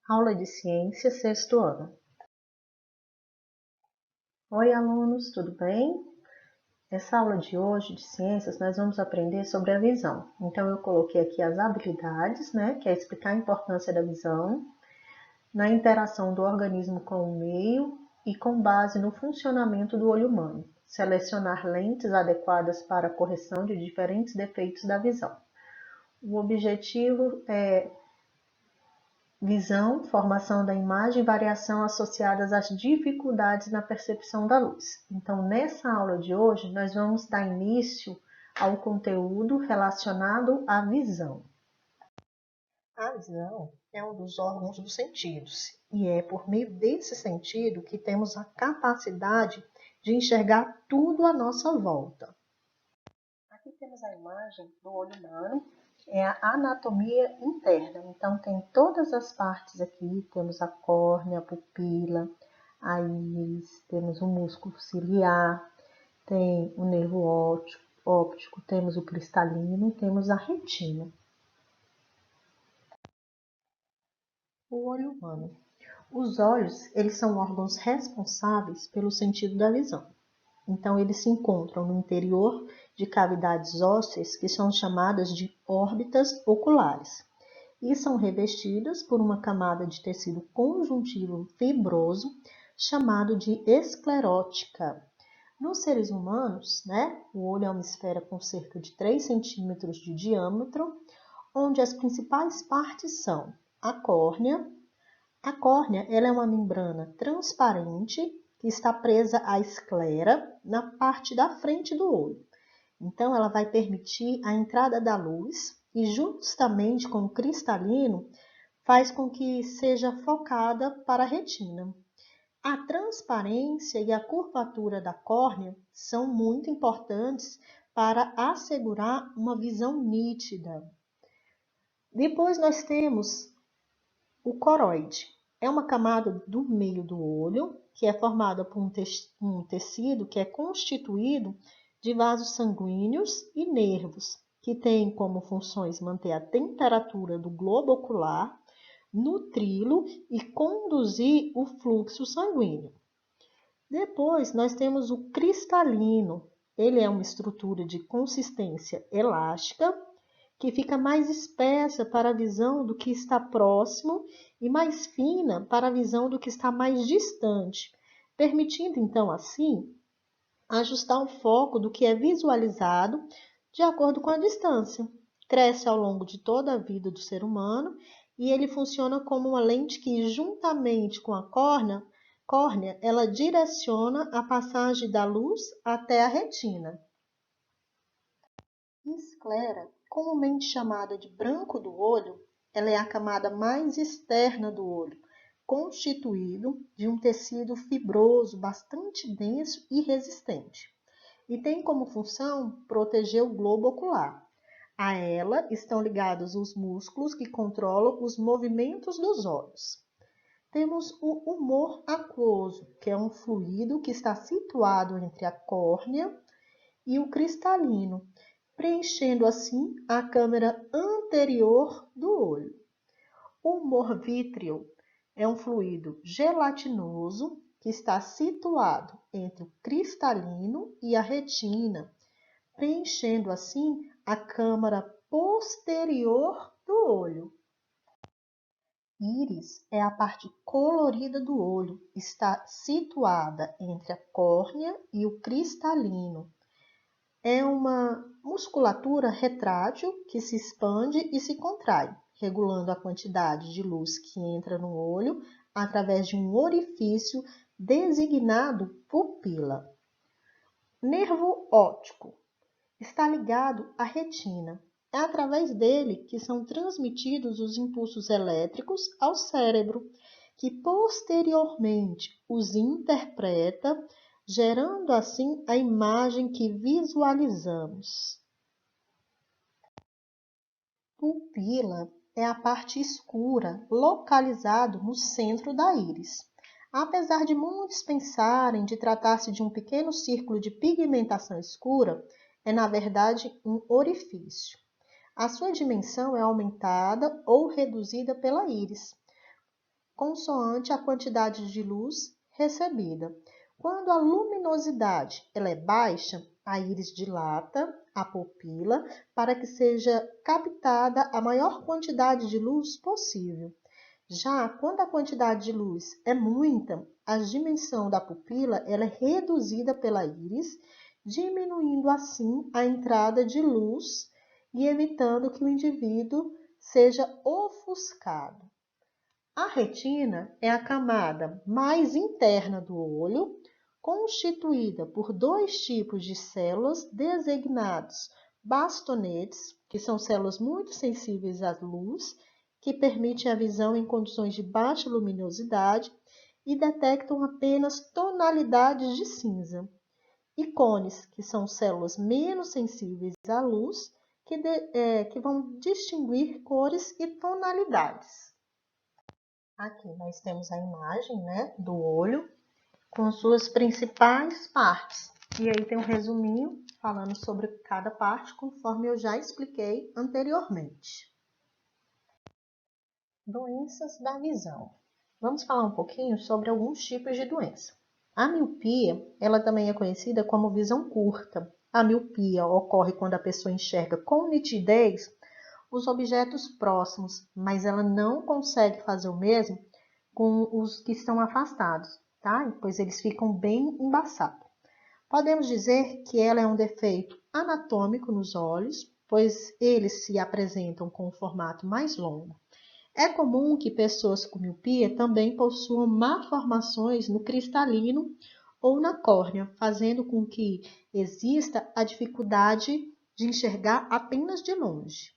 Aula de Ciência, sexto ano. Oi, alunos, tudo bem? Nessa aula de hoje de Ciências, nós vamos aprender sobre a visão. Então, eu coloquei aqui as habilidades, que é explicar a importância da visão, na interação do organismo com o meio e com base no funcionamento do olho humano. Selecionar lentes adequadas para a correção de diferentes defeitos da visão. O objetivo é visão, formação da imagem e variação associadas às dificuldades na percepção da luz. Então, nessa aula de hoje, nós vamos dar início ao conteúdo relacionado à visão. A visão é um dos órgãos dos sentidos e é por meio desse sentido que temos a capacidade de enxergar tudo à nossa volta. Aqui temos a imagem do olho humano. É a anatomia interna, então tem todas as partes aqui, temos a córnea, a pupila, a íris, temos o músculo ciliar, tem o nervo óptico, temos o cristalino, temos a retina. O olho humano. Os olhos, eles são órgãos responsáveis pelo sentido da visão. Então, eles se encontram no interior de cavidades ósseas que são chamadas de órbitas oculares e são revestidas por uma camada de tecido conjuntivo fibroso chamado de esclerótica. Nos seres humanos, o olho é uma esfera com cerca de 3 centímetros de diâmetro, onde as principais partes são a córnea. A córnea ela é uma membrana transparente que está presa à esclera na parte da frente do olho. Então, ela vai permitir a entrada da luz e, justamente com o cristalino, faz com que seja focada para a retina. A transparência e a curvatura da córnea são muito importantes para assegurar uma visão nítida. Depois nós temos o coroide. É uma camada do meio do olho, que é formada por um tecido que é constituído de vasos sanguíneos e nervos, que tem como funções manter a temperatura do globo ocular, nutri-lo e conduzir o fluxo sanguíneo. Depois, nós temos o cristalino. Ele é uma estrutura de consistência elástica, que fica mais espessa para a visão do que está próximo e mais fina para a visão do que está mais distante, permitindo então assim ajustar o foco do que é visualizado de acordo com a distância. Cresce ao longo de toda a vida do ser humano e ele funciona como uma lente que, juntamente com a córnea, ela direciona a passagem da luz até a retina. Esclera, comumente chamada de branco do olho, ela é a camada mais externa do olho, constituído de um tecido fibroso bastante denso e resistente, e tem como função proteger o globo ocular. A ela estão ligados os músculos que controlam os movimentos dos olhos. Temos o humor aquoso, que é um fluido que está situado entre a córnea e o cristalino, preenchendo assim a câmara anterior do olho. O humor vítreo é um fluido gelatinoso que está situado entre o cristalino e a retina, preenchendo assim a câmara posterior do olho. Íris é a parte colorida do olho, está situada entre a córnea e o cristalino. É uma musculatura retrátil que se expande e se contrai, regulando a quantidade de luz que entra no olho através de um orifício designado pupila. Nervo óptico está ligado à retina. É através dele que são transmitidos os impulsos elétricos ao cérebro, que posteriormente os interpreta, gerando assim a imagem que visualizamos. Pupila é a parte escura, localizado no centro da íris. Apesar de muitos pensarem de tratar-se de um pequeno círculo de pigmentação escura, é na verdade um orifício. A sua dimensão é aumentada ou reduzida pela íris, consoante a quantidade de luz recebida. Quando a luminosidade ela é baixa, a íris dilata a pupila para que seja captada a maior quantidade de luz possível. Já quando a quantidade de luz é muita, a dimensão da pupila ela é reduzida pela íris, diminuindo assim a entrada de luz e evitando que o indivíduo seja ofuscado. A retina é a camada mais interna do olho, constituída por dois tipos de células designados bastonetes, que são células muito sensíveis à luz, que permitem a visão em condições de baixa luminosidade e detectam apenas tonalidades de cinza. E cones, que são células menos sensíveis à luz, que vão distinguir cores e tonalidades. Aqui nós temos a imagem, né, do olho com suas principais partes. E aí tem um resuminho falando sobre cada parte, conforme eu já expliquei anteriormente. Doenças da visão. Vamos falar um pouquinho sobre alguns tipos de doença. A miopia, ela também é conhecida como visão curta. A miopia ocorre quando a pessoa enxerga com nitidez os objetos próximos, mas ela não consegue fazer o mesmo com os que estão afastados, tá? Pois eles ficam bem embaçados. Podemos dizer que ela é um defeito anatômico nos olhos, pois eles se apresentam com um formato mais longo. É comum que pessoas com miopia também possuam malformações no cristalino ou na córnea, fazendo com que exista a dificuldade de enxergar apenas de longe.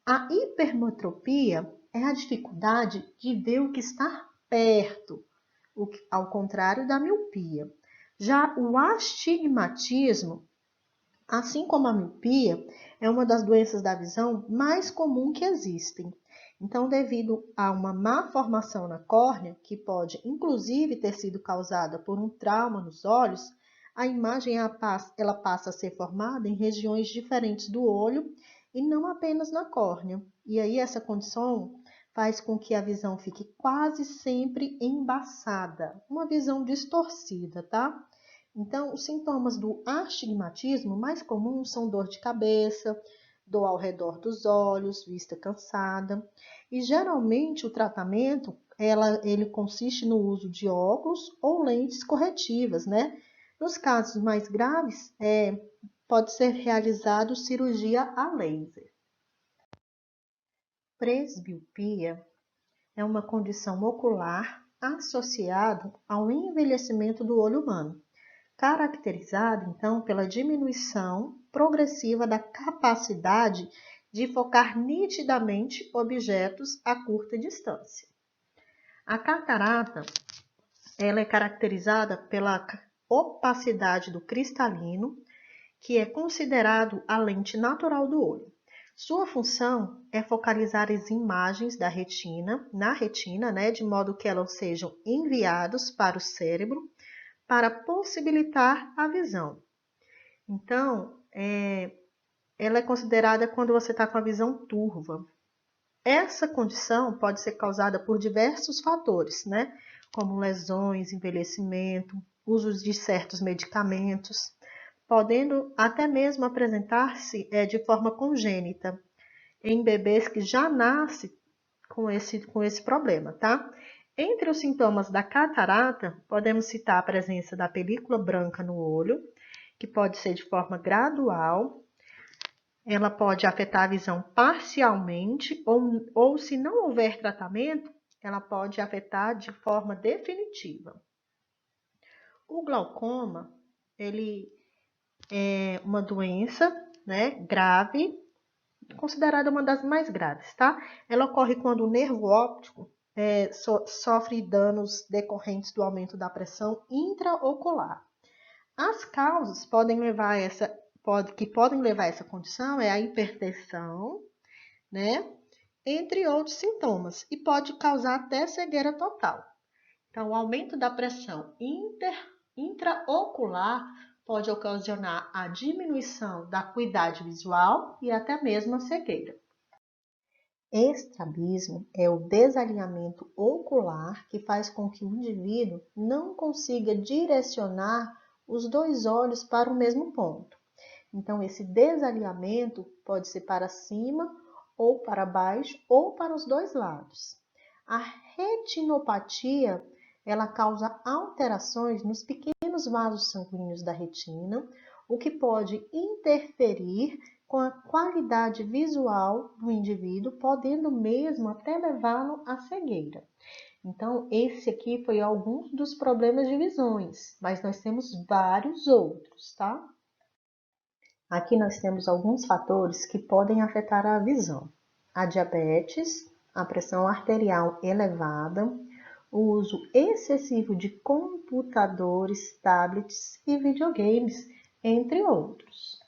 A hipermetropia é a dificuldade de ver o que está perto, ao contrário da miopia. Já o astigmatismo, assim como a miopia, é uma das doenças da visão mais comum que existem. Então, devido a uma má formação na córnea, que pode inclusive ter sido causada por um trauma nos olhos, a imagem ela passa a ser formada em regiões diferentes do olho e não apenas na córnea. E aí essa condição faz com que a visão fique quase sempre embaçada, uma visão distorcida, tá? Então, os sintomas do astigmatismo mais comuns são dor de cabeça, dor ao redor dos olhos, vista cansada. E geralmente o tratamento ele consiste no uso de óculos ou lentes corretivas, né? Nos casos mais graves, pode ser realizado cirurgia a laser. Presbiopia é uma condição ocular associada ao envelhecimento do olho humano, caracterizado então pela diminuição progressiva da capacidade de focar nitidamente objetos a curta distância. A catarata ela é caracterizada pela opacidade do cristalino, que é considerado a lente natural do olho. Sua função é focalizar as imagens da retina, na retina, né, de modo que elas sejam enviadas para o cérebro para possibilitar a visão. Então, ela é considerada quando você está com a visão turva. Essa condição pode ser causada por diversos fatores, né, como lesões, envelhecimento, uso de certos medicamentos, podendo até mesmo apresentar-se de forma congênita em bebês que já nascem com esse problema, tá? Entre os sintomas da catarata, podemos citar a presença da película branca no olho, que pode ser de forma gradual, ela pode afetar a visão parcialmente, ou se não houver tratamento, ela pode afetar de forma definitiva. O glaucoma, ele é uma doença, né, grave, considerada uma das mais graves, tá? Ela ocorre quando o nervo óptico sofre danos decorrentes do aumento da pressão intraocular. As causas que podem levar a essa condição é a hipertensão, né? Entre outros sintomas, e pode causar até cegueira total. Então, o aumento da pressão intraocular pode ocasionar a diminuição da acuidade visual e até mesmo a cegueira. Estrabismo é o desalinhamento ocular que faz com que o indivíduo não consiga direcionar os dois olhos para o mesmo ponto. Então, esse desalinhamento pode ser para cima ou para baixo ou para os dois lados. A retinopatia, ela causa alterações nos pequenos vasos sanguíneos da retina, o que pode interferir com a qualidade visual do indivíduo, podendo mesmo até levá-lo à cegueira. Então, esse aqui foi alguns dos problemas de visões, mas nós temos vários outros, tá? Aqui nós temos alguns fatores que podem afetar a visão: a diabetes, a pressão arterial elevada, o uso excessivo de computadores, tablets e videogames, entre outros.